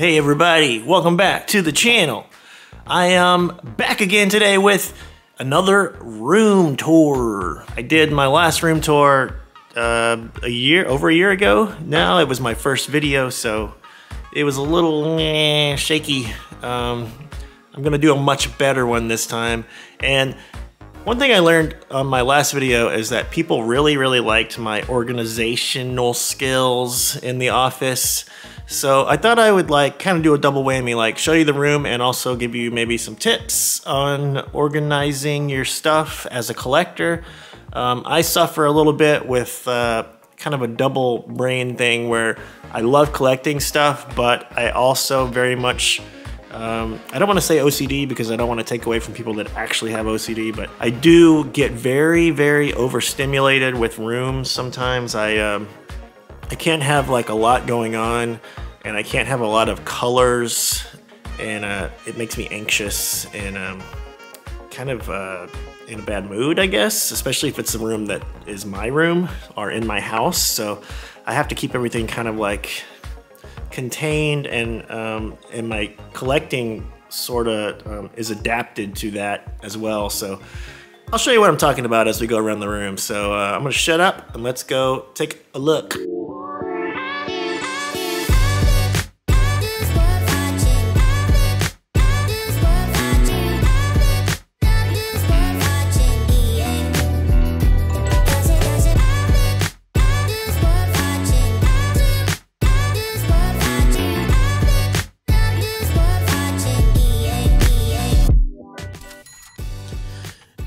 Hey everybody, welcome back to the channel. I am back again today with another room tour. I did my last room tour over a year ago now. It was my first video, so it was a little shaky. I'm gonna do a much better one this time. And one thing I learned on my last video is that people really liked my organizational skills in the office. So I thought I would kind of do a double whammy, show you the room and also give you maybe some tips on organizing your stuff as a collector. I suffer a little bit with kind of a double brain thing where I love collecting stuff, but I also very much, I don't want to say OCD because I don't want to take away from people that actually have OCD, but I do get very overstimulated with rooms sometimes. I can't have a lot going on, and I can't have a lot of colors, and it makes me anxious and kind of in a bad mood, I guess, especially if it's a room that is my room or in my house. So I have to keep everything kind of contained, and my collecting sort of is adapted to that as well. So I'll show you what I'm talking about as we go around the room. So I'm gonna shut up and let's go take a look.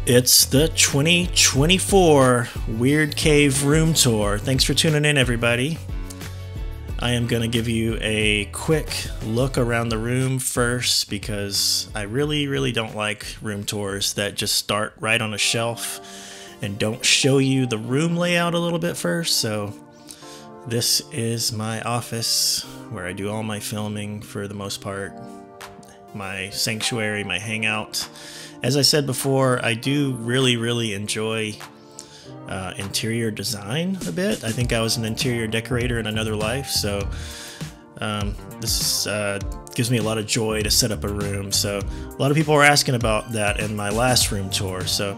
It's the 2024 Weird Cave Room Tour. Thanks for tuning in, everybody. I am going to give you a quick look around the room first because I really don't like room tours that just start right on a shelf and don't show you the room layout a little bit first. So this is my office where I do all my filming for the most part. My sanctuary, my hangout. As I said before, I do really enjoy interior design a bit. I think I was an interior decorator in another life, so this gives me a lot of joy to set up a room. So a lot of people were asking about that in my last room tour. So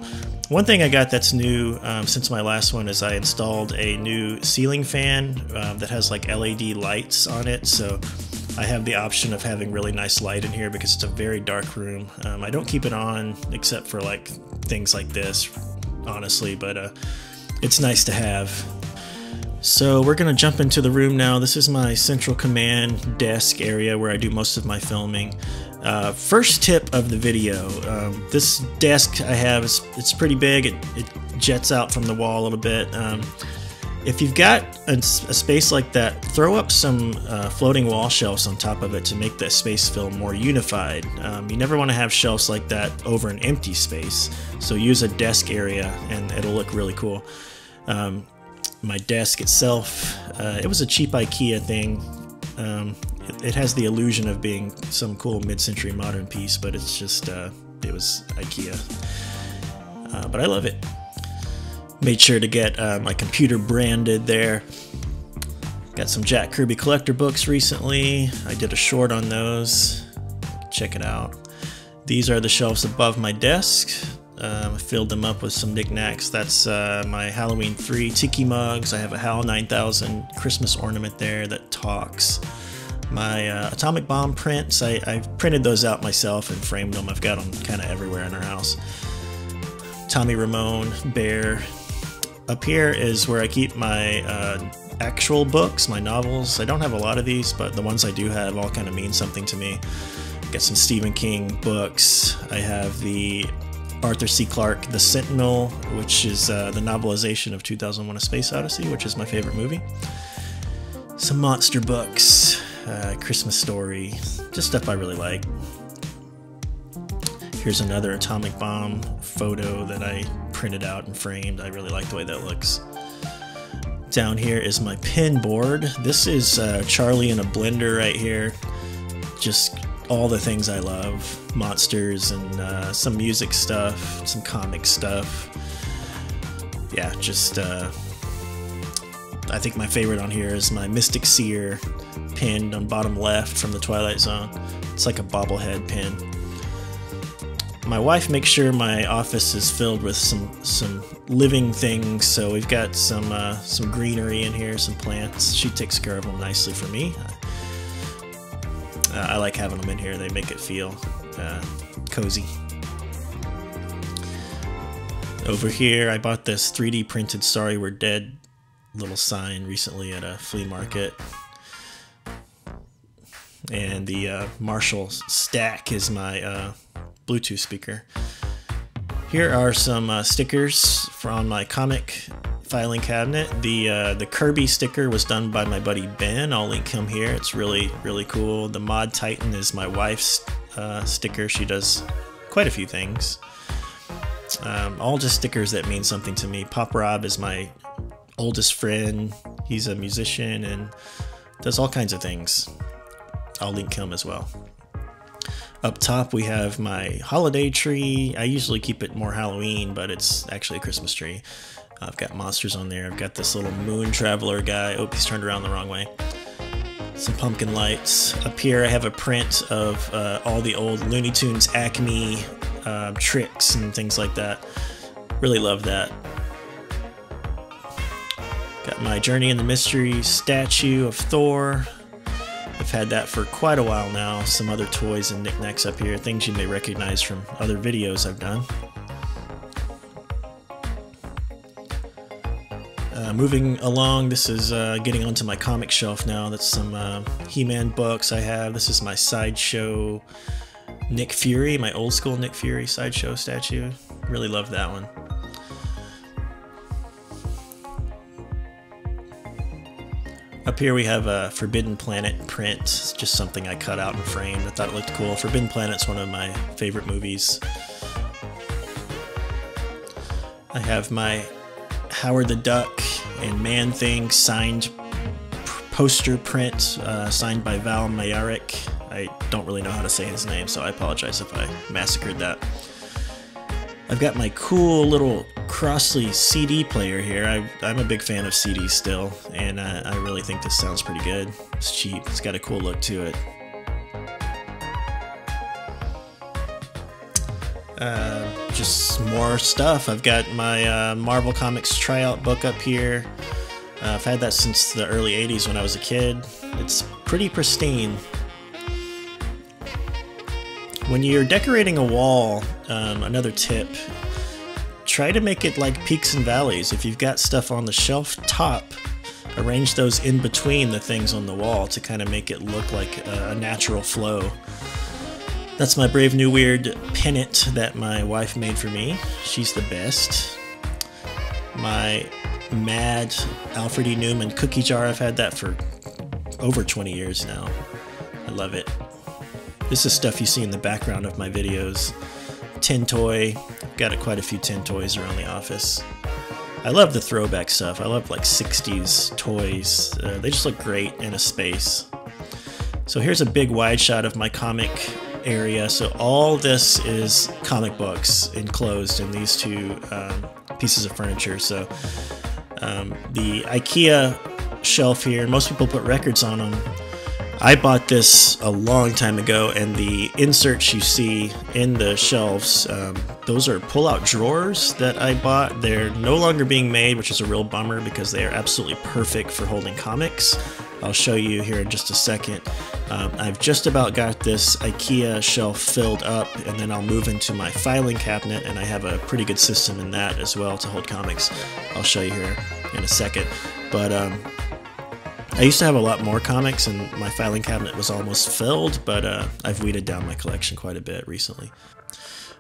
one thing I got that's new since my last one is I installed a new ceiling fan that has LED lights on it. So I have the option of having really nice light in here because it's a very dark room. I don't keep it on except for things like this, honestly, but it's nice to have. So we're gonna jump into the room now. This is my central command desk area where I do most of my filming. First tip of the video, this desk I have, it's pretty big. It jets out from the wall a little bit. If you've got a space like that, throw up some floating wall shelves on top of it to make that space feel more unified. You never want to have shelves like that over an empty space, so use a desk area and it'll look really cool. My desk itself, it was a cheap IKEA thing. It has the illusion of being some cool mid-century modern piece, but it's just, it was IKEA. But I love it. Made sure to get my computer branded there. Got some Jack Kirby collector books recently. I did a short on those. Check it out. These are the shelves above my desk. I filled them up with some knickknacks. That's my Halloween 3 tiki mugs. I have a HAL 9000 Christmas ornament there that talks. My atomic bomb prints, I printed those out myself and framed them. I've got them kind of everywhere in our house. Tommy Ramone, bear. Up here is where I keep my actual books, my novels. I don't have a lot of these, but the ones I do have all kind of mean something to me. Got some Stephen King books. I have the Arthur C. Clarke, The Sentinel, which is the novelization of 2001: A Space Odyssey, which is my favorite movie. Some monster books, Christmas Story, just stuff I really like. Here's another atomic bomb photo that I printed out and framed. I really like the way that looks. Down here is my pin board. This is Charlie in a blender right here. Just all the things I love. Monsters and some music stuff, some comic stuff. Yeah, just I think my favorite on here is my Mystic Seer pinned on bottom left from the Twilight Zone. It's like a bobblehead pin. My wife makes sure my office is filled with some living things, so we've got some greenery in here, some plants. She takes care of them nicely for me. I like having them in here. They make it feel cozy. Over here, I bought this 3D printed "Sorry We're Dead" little sign recently at a flea market. And the Marshall Stack is my Bluetooth speaker. Here are some stickers from my comic filing cabinet. The Kirby sticker was done by my buddy Ben. I'll link him here. It's really cool. The Mod Titan is my wife's sticker. She does quite a few things. All just stickers that mean something to me. Pop Rob is my oldest friend. He's a musician and does all kinds of things. I'll link him as well. Up top we have my holiday tree. I usually keep it more Halloween, but it's actually a Christmas tree. I've got monsters on there. I've got this little moon traveler guy. Oh, he's turned around the wrong way. Some pumpkin lights. Up here I have a print of all the old Looney Tunes Acme tricks and things like that. Really love that. Got my Journey in the Mystery statue of Thor. I've had that for quite a while now. Some other toys and knickknacks up here, things you may recognize from other videos I've done. Moving along, this is getting onto my comic shelf now. That's some He-Man books I have. This is my Sideshow Nick Fury, my old school Nick Fury Sideshow statue. Really love that one. Up here we have a Forbidden Planet print. It's just something I cut out and framed. I thought it looked cool. Forbidden Planet's one of my favorite movies. I have my Howard the Duck and Man-Thing signed poster print, signed by Val Mayarik. I don't really know how to say his name, so I apologize if I massacred that. I've got my cool little Crossley CD player here. I'm a big fan of CDs still, and I really think this sounds pretty good. It's cheap. It's got a cool look to it. Just more stuff. I've got my Marvel Comics tryout book up here. I've had that since the early 80s when I was a kid. It's pretty pristine. When you're decorating a wall, another tip, try to make it like peaks and valleys. If you've got stuff on the shelf top, arrange those in between the things on the wall to kind of make it look like a natural flow. That's my Brave New Weird pennant that my wife made for me. She's the best. My Mad Alfred E. Newman cookie jar, I've had that for over 20 years now. I love it. This is stuff you see in the background of my videos. Tin toy. I've got quite a few tin toys around the office. I love the throwback stuff. I love like 60s toys. They just look great in a space. So here's a big wide shot of my comic area. So all this is comic books enclosed in these two pieces of furniture. So the IKEA shelf here, most people put records on them. I bought this a long time ago, and the inserts you see in the shelves, those are pull-out drawers that I bought. They're no longer being made, which is a real bummer because they are absolutely perfect for holding comics. I'll show you here in just a second. I've just about got this IKEA shelf filled up, and then I'll move into my filing cabinet, and I have a pretty good system in that as well to hold comics. I'll show you here in a second. But I used to have a lot more comics, and my filing cabinet was almost filled, but I've weeded down my collection quite a bit recently.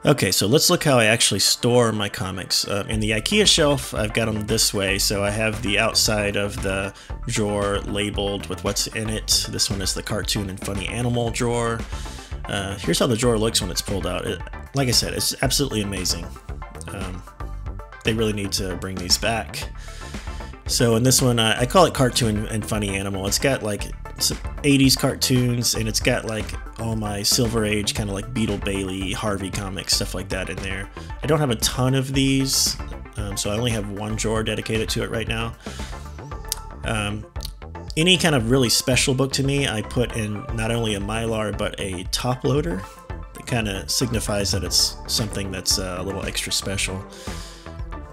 Okay, so let's look how I actually store my comics. In the IKEA shelf, I've got them this way, so I have the outside of the drawer labeled with what's in it. This one is the cartoon and funny animal drawer. Here's how the drawer looks when it's pulled out. Like I said, it's absolutely amazing. They really need to bring these back. So in this one, I call it cartoon and funny animal. It's got like some 80s cartoons, and it's got like all my Silver Age kind of like Beetle Bailey, Harvey comics, stuff like that in there. I don't have a ton of these, so I only have one drawer dedicated to it right now. Any kind of really special book to me, I put in not only a Mylar but a top loader. It kind of signifies that it's something that's a little extra special.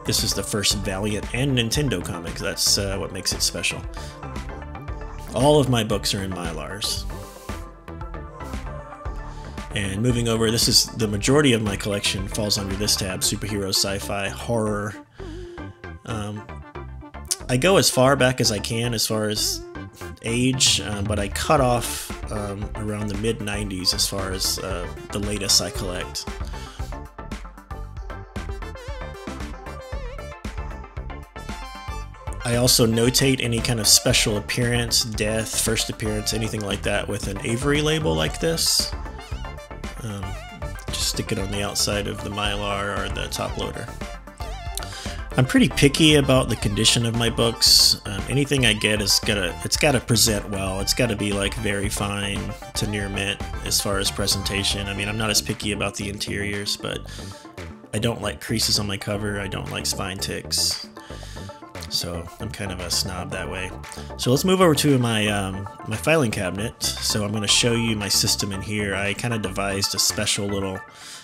This is the first Valiant and Nintendo comic. That's what makes it special. All of my books are in Mylars. And moving over, this is the majority of my collection falls under this tab: superhero, sci-fi, horror. I go as far back as I can as far as age, but I cut off around the mid-90s as far as the latest I collect. I also notate any kind of special appearance, death, first appearance, anything like that with an Avery label like this. Just stick it on the outside of the Mylar or the top loader. I'm pretty picky about the condition of my books. Anything I get it's gotta present well. It's gotta be like very fine to near mint as far as presentation. I mean, I'm not as picky about the interiors, but I don't like creases on my cover. I don't like spine ticks. So I'm kind of a snob that way. So let's move over to my my filing cabinet. So I'm going to show you my system in here. I kind of devised a special little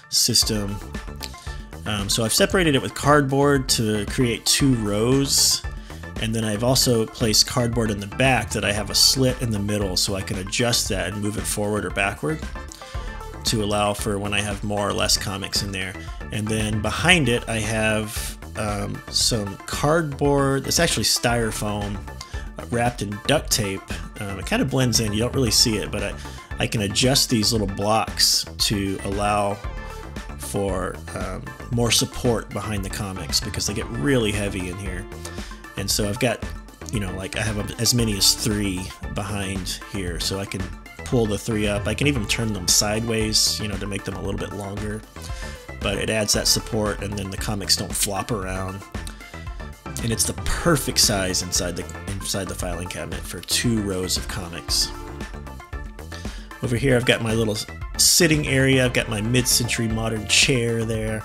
system. So I've separated it with cardboard to create 2 rows, and then I've also placed cardboard in the back that I have a slit in the middle so I can adjust that and move it forward or backward to allow for when I have more or less comics in there. And then behind it I have some cardboard. It's actually styrofoam wrapped in duct tape. It kind of blends in, you don't really see it, but I can adjust these little blocks to allow for more support behind the comics because they get really heavy in here. And so I've got, you know, like I have as many as 3 behind here, so I can pull the 3 up. I can even turn them sideways, you know, to make them a little bit longer. But it adds that support, and then the comics don't flop around. And it's the perfect size inside the filing cabinet for 2 rows of comics. Over here I've got my little sitting area. I've got my mid-century modern chair there.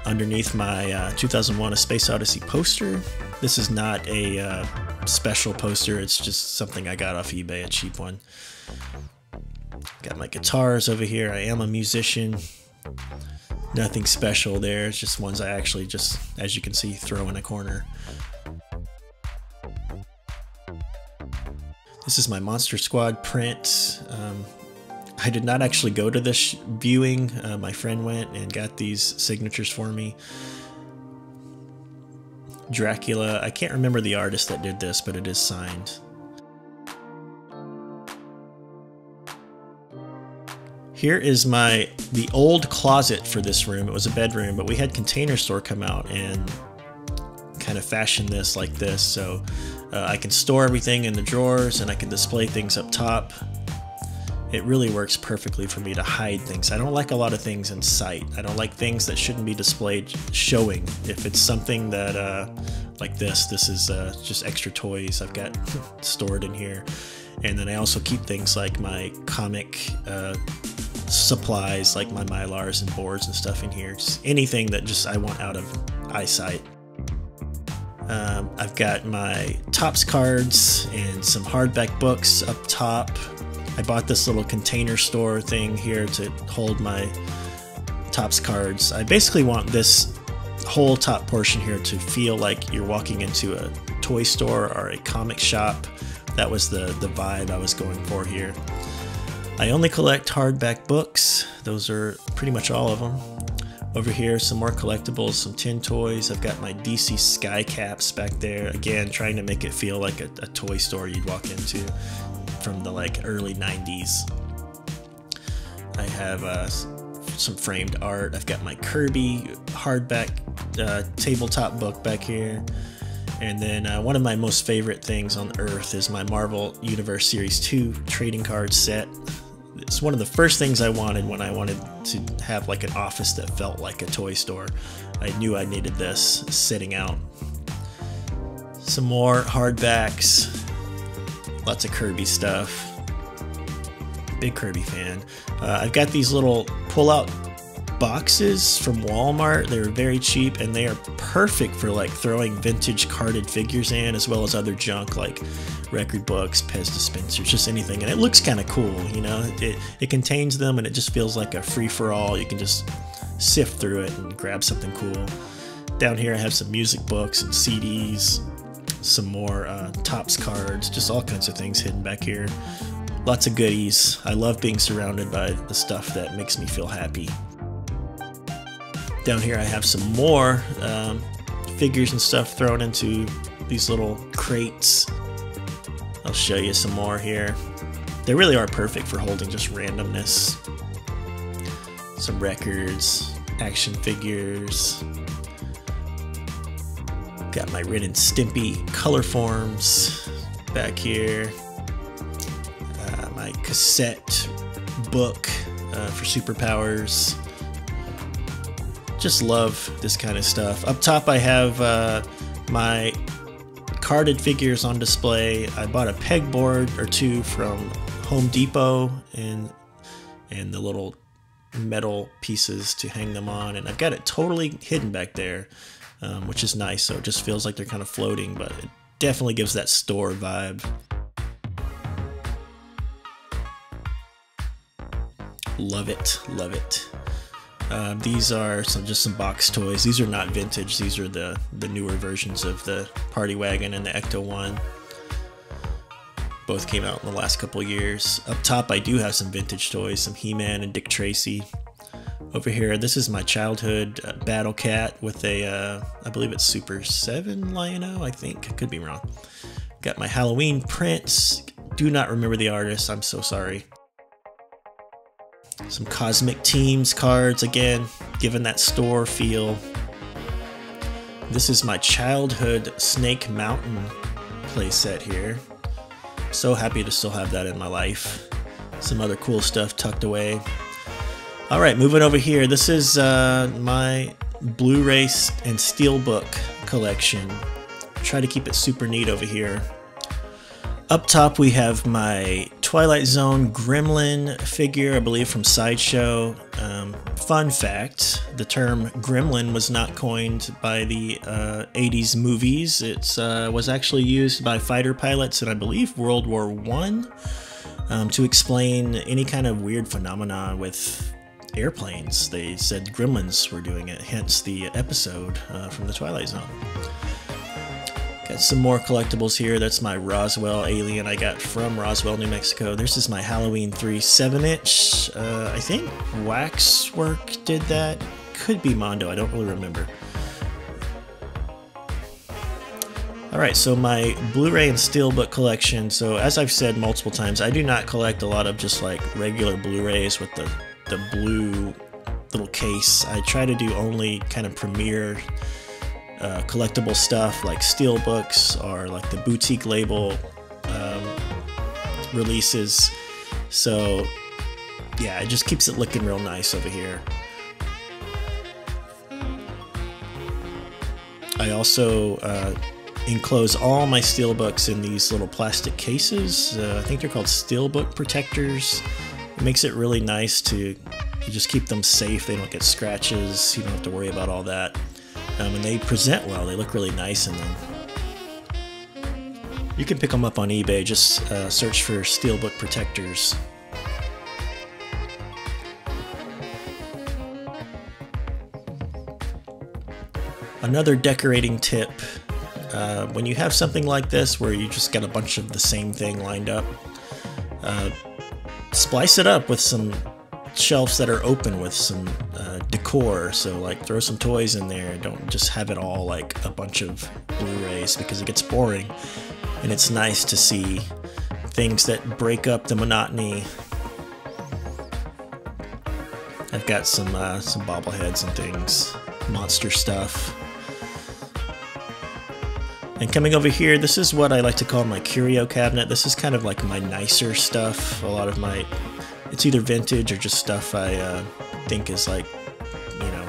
Underneath my 2001 A Space Odyssey poster. This is not a special poster, it's just something I got off eBay, a cheap one. Got my guitars over here. I am a musician. Nothing special there, it's just ones I actually just, as you can see, throw in a corner. This is my Monster Squad print. I did not actually go to this viewing. My friend went and got these signatures for me. Dracula, I can't remember the artist that did this, but it is signed. Here is the old closet for this room. It was a bedroom, but we had Container Store come out and kind of fashion this like this, so I can store everything in the drawers and I can display things up top. It really works perfectly for me to hide things. I don't like a lot of things in sight. I don't like things that shouldn't be displayed showing. If it's something that like this is just extra toys I've got stored in here. And then I also keep things like my comic supplies, like my Mylars and boards and stuff in here. Just anything that just I want out of eyesight. I've got my Topps cards and some hardback books up top. I bought this little Container Store thing here to hold my Topps cards. I basically want this whole top portion here to feel like you're walking into a toy store or a comic shop. That was the vibe I was going for here. I only collect hardback books. Those are pretty much all of them. Over here, some more collectibles, some tin toys. I've got my DC Sky Caps back there. Again, trying to make it feel like a toy store you'd walk into from the like early 90s. I have some framed art. I've got my Kirby hardback tabletop book back here. And then one of my most favorite things on earth is my Marvel Universe Series 2 trading card set. It's one of the first things I wanted when I wanted to have like an office that felt like a toy store. I knew I needed this sitting out. Some more hardbacks. Lots of Kirby stuff. Big Kirby fan. I've got these little pull-out boxes from Walmart. They were very cheap, and they are perfect for like throwing vintage carded figures in, as well as other junk like record books, Pez dispensers, just anything. And it looks kind of cool, you know. It contains them, and it just feels like a free-for-all. You can just sift through it and grab something cool. Down here I have some music books and CDs, some more Topps cards, just all kinds of things hidden back here. Lots of goodies. I love being surrounded by the stuff that makes me feel happy. Down here I have some more figures and stuff thrown into these little crates. I'll show you some more here. They really are perfect for holding just randomness. Some records, action figures. Got my Ren and Stimpy color forms back here. My cassette book for superpowers. Just love this kind of stuff. Up top I have my carded figures on display. I bought a pegboard or two from Home Depot and the little metal pieces to hang them on, and I've got it totally hidden back there, which is nice. So it just feels like they're kind of floating, but it definitely gives that store vibe. Love it, love it. These are just some box toys. These are not vintage. These are the newer versions of the Party Wagon and the Ecto-1. Both came out in the last couple years. Up top I do have some vintage toys, some He-Man and Dick Tracy. Over here, this is my childhood Battle Cat with a, I believe it's Super 7 Lion-O, I think. I could be wrong. Got my Halloween prints. Do not remember the artist, I'm so sorry. Some Cosmic Teams cards, again, giving that store feel. This is my childhood Snake Mountain playset here. So happy to still have that in my life. Some other cool stuff tucked away. Alright, moving over here. This is my Blurays and Steelbook collection. Try to keep it super neat over here. Up top we have my Twilight Zone Gremlin figure, I believe from Sideshow. Fun fact, the term gremlin was not coined by the 80s movies. It was actually used by fighter pilots in, I believe, World War I to explain any kind of weird phenomena with airplanes. They said gremlins were doing it, hence the episode from the Twilight Zone. Got some more collectibles here. That's my Roswell alien I got from Roswell, New Mexico. This is my Halloween 3 7-inch. I think Waxwork did that. Could be Mondo, I don't really remember. Alright, so my Blu-ray and Steelbook collection. So as I've said multiple times, I do not collect a lot of just like regular Blu-rays with the blue little case. I try to do only kind of premiere collectible stuff like Steelbooks or like the boutique label releases. So yeah, it just keeps it looking real nice over here. I also enclose all my Steelbooks in these little plastic cases. I think they're called Steelbook protectors. It makes it really nice to you just keep them safe. They don't get scratches. You don't have to worry about all that. And they present well. They look really nice in them. You can pick them up on eBay. Just search for Steelbook protectors. Another decorating tip. When you have something like this where you just got a bunch of the same thing lined up, splice it up with some shelves that are open with some decor. So like throw some toys in there. Don't just have it all like a bunch of Blu-rays, because it gets boring. And it's nice to see things that break up the monotony. I've got some bobbleheads and things, monster stuff. And coming over here, this is what I like to call my Curio Cabinet. This is kind of like my nicer stuff. A lot of my, it's either vintage or just stuff I think is like, you know,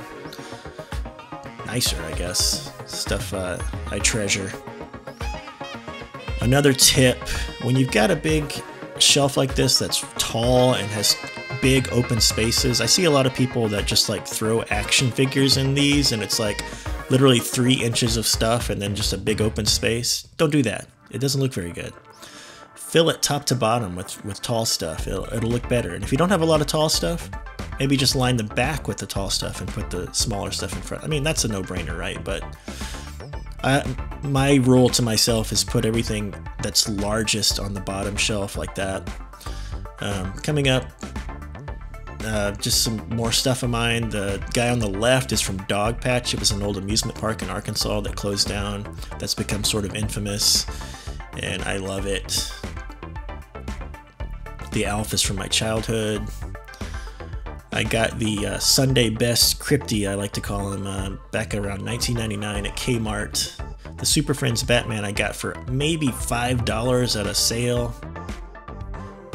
nicer, I guess. Stuff I treasure. Another tip, when you've got a big shelf like this that's tall and has big open spaces. I see a lot of people that just like throw action figures in these, and it's like literally 3 inches of stuff and then just a big open space. Don't do that. It doesn't look very good. Fill it top to bottom with tall stuff. It'll look better. And if you don't have a lot of tall stuff, maybe just line the back with the tall stuff and put the smaller stuff in front. I mean, that's a no-brainer, right? But my rule to myself is put everything that's largest on the bottom shelf like that. Coming up, just some more stuff of mine. The guy on the left is from Dog Patch. It was an old amusement park in Arkansas that closed down. That's become sort of infamous, and I love it. The Alf is from my childhood. I got the Sunday Best Crypty, I like to call him, back around 1999 at Kmart. The Super Friends Batman I got for maybe $5 at a sale.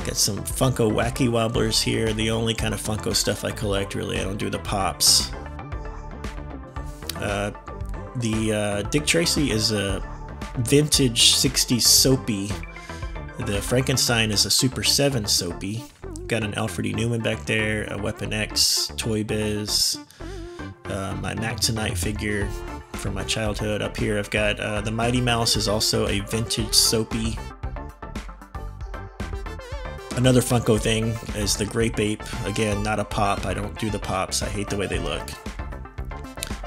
Got some Funko Wacky Wobblers here, the only kind of Funko stuff I collect, really. I don't do the Pops. The Dick Tracy is a vintage 60s soapy. The Frankenstein is a Super 7 soapy. Got an Alfred E. Newman back there, a Weapon X, Toy Biz, my Mac Tonight figure from my childhood. Up here I've got the Mighty Mouse is also a vintage soapy. Another Funko thing is the Grape Ape. Again, not a Pop. I don't do the Pops. I hate the way they look.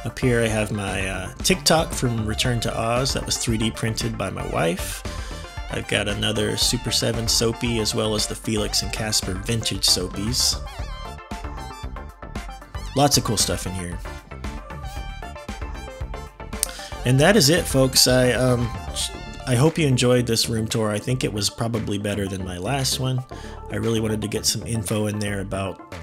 Up here I have my TikTok from Return to Oz. That was 3D printed by my wife. I've got another Super 7 soapy, as well as the Felix and Casper vintage soapies. Lots of cool stuff in here. And that is it, folks. I hope you enjoyed this room tour. I think it was probably better than my last one. I really wanted to get some info in there about,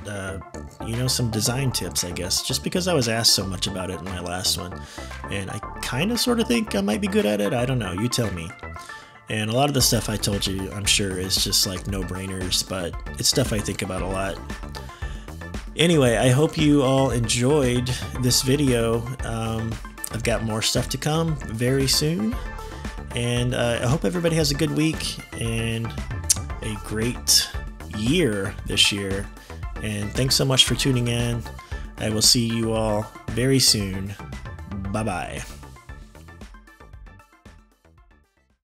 you know, some design tips, I guess, just because I was asked so much about it in my last one. And I kind of sort of think I might be good at it. I don't know. You tell me. And a lot of the stuff I told you, I'm sure, is just like no-brainers, but it's stuff I think about a lot. Anyway, I hope you all enjoyed this video. I've got more stuff to come very soon. And I hope everybody has a good week and a great year this year. And thanks so much for tuning in. I will see you all very soon. Bye-bye.